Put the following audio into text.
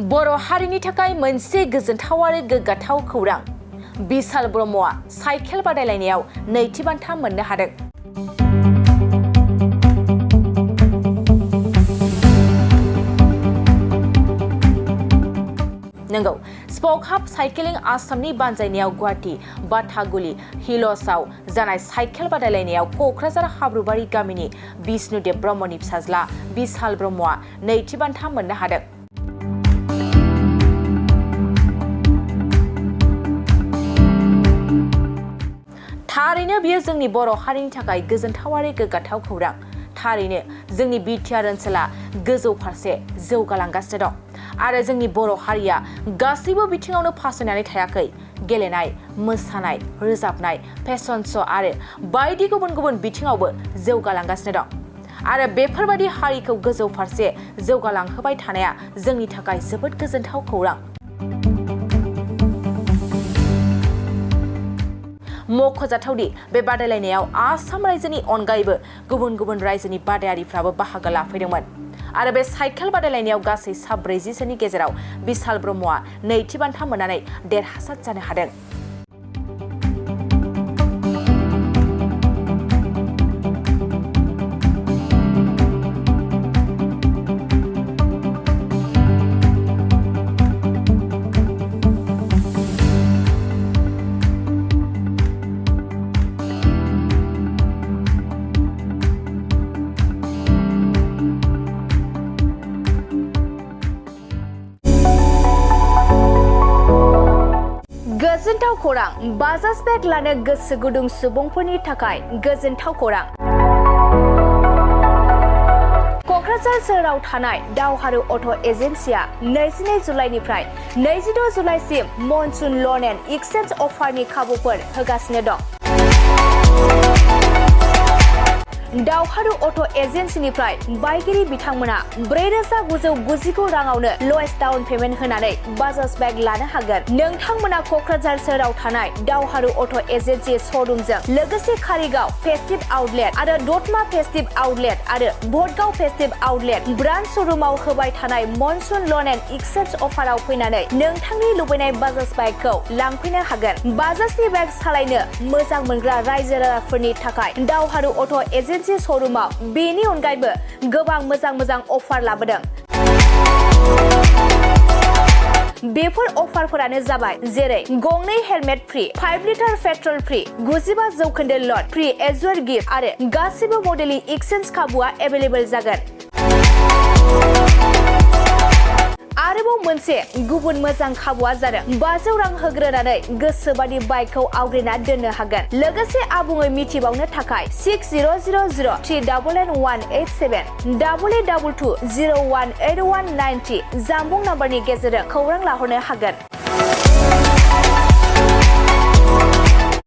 बर' हारिनि थाखाय मोनसे गोजोनथाव आरो गोग्गाथाव खौरां। बिशाल ब्रह्मआ साइकेल बादायलायनायाव नैथि बान्था मोननो हादों। नंगौ, स्पोकहाब साइक्लिं आसामनि बानजायनायाव गुवाहाटी बाथागुली हिल्सआव जानाय साइकेल बादायलायनायाव क'क्राझार हाब्रुबारि गामिनि बिष्णुदेब ब्रह्मनि फिसाज्ला बिशाल ब्रह्मआ नैथि बान्था मोननो हादों। थारैनो बियो जोंनि बर' हारिनि थाखाय गोजोनथाव आरो गोग्गाथाव खौरां। थारैनो जोंनि बिटिआर ओनसोला गोजौ फारसे जौगालांगासिनो दं आरो जोंनि बर' हारिया गासैबो बिथिङावनो फासयनानै थायाखै। गेलेनाय, मोसानाय, रोजाबनाय, फेशन श' आरो बायदि गुबुन गुबुन बिथिङावबो जौगालांगासिनो दं आरो बेफोरबायदि हारिखौ गोजौ फारसे जौगालांहोबाय थानाया जोंनि थाखाय जोबोद गोजोनथाव खौरां। मख'जाथावदि बे बादायलायनायाव आसाम रायजोनि अनगायैबो गुबुन गुबुन रायजोनि बादायारिफ्राबो बाहागो लाफैदोंमोन आरो बे साइकेल बादायलायनायाव गासै 40 जोननि गेजेराव बिशाल ब्रह्मआ नैथि बान्था मोननानै देरहासार जानो हादों। गोजोनथाव खौरां, बाजाज बेग लानो गोसो गुदुं सुबुंफोरनि थाखाय गोजोनथाव खौरां। क'क्राझार सोहोराव थानाय दावहारु अट' एजेन्सिया 22 जुलाइनिफ्राय 26 जुलाइसिम मनसुन लन एन्ड एक्सचेन्ज अफारनि खाबुफोर होगासिनो दं। दावहारु अट' एजेन्सिनिफ्राय बायगिरि बिथांमोना 4,999 राङावनो ल'एस्ट डाउन पेमेन्ट होनानै बाजाज बेग लानो हागोन। नोंथांमोना क'क्राझार सोहोराव थानाय दावहारु अट' एजेन्सि श'रुमजों लोगोसे कारिगाव फेस्टिभ आउटलेट आरो दतमा फेस्टिभ आउटलेट आरो भटगाव फेस्टिभ आउटलेट ब्रान्च श'रुमाव होबाय थानाय मनसुन लन एन्ड एक्सचेन्ज अफाराव फैनानै नोंथांनि लुबैनाय बाजाज बाइकखौ लांफैनो हागोन। बाजाजनि बाइक सालायनो मोजां मोनग्रा रायजो राजाफोरनि थाखाय दावहारु अट' एजेन्सि श'रुमाव बेनि अनगायैबो गोबां मोजां अफार लाबोदों। बेफोर अफारफोरानो जाबाय जेरै गंनै helmet free, 5 litre petrol free, 95% ल'न, फ्रि एजुअर गिफ्ट आरो गासिबो मडेलनि एक्सचेन्ज खाबुआ एभेलेबल जागोन। आरोबाव मोनसे गुबुन मोजां खाबुआ जादों 500 रां होग्रोनानै गोसोबादि बाइकखौ आवग्रिना दोननो हागोन। लोगोसे आबुङै मिथिबावनो थाखाय 6000389187 8822018193 जानबुं नाम्बारनि गेजेरजों खौरां लाहरनो हागोन।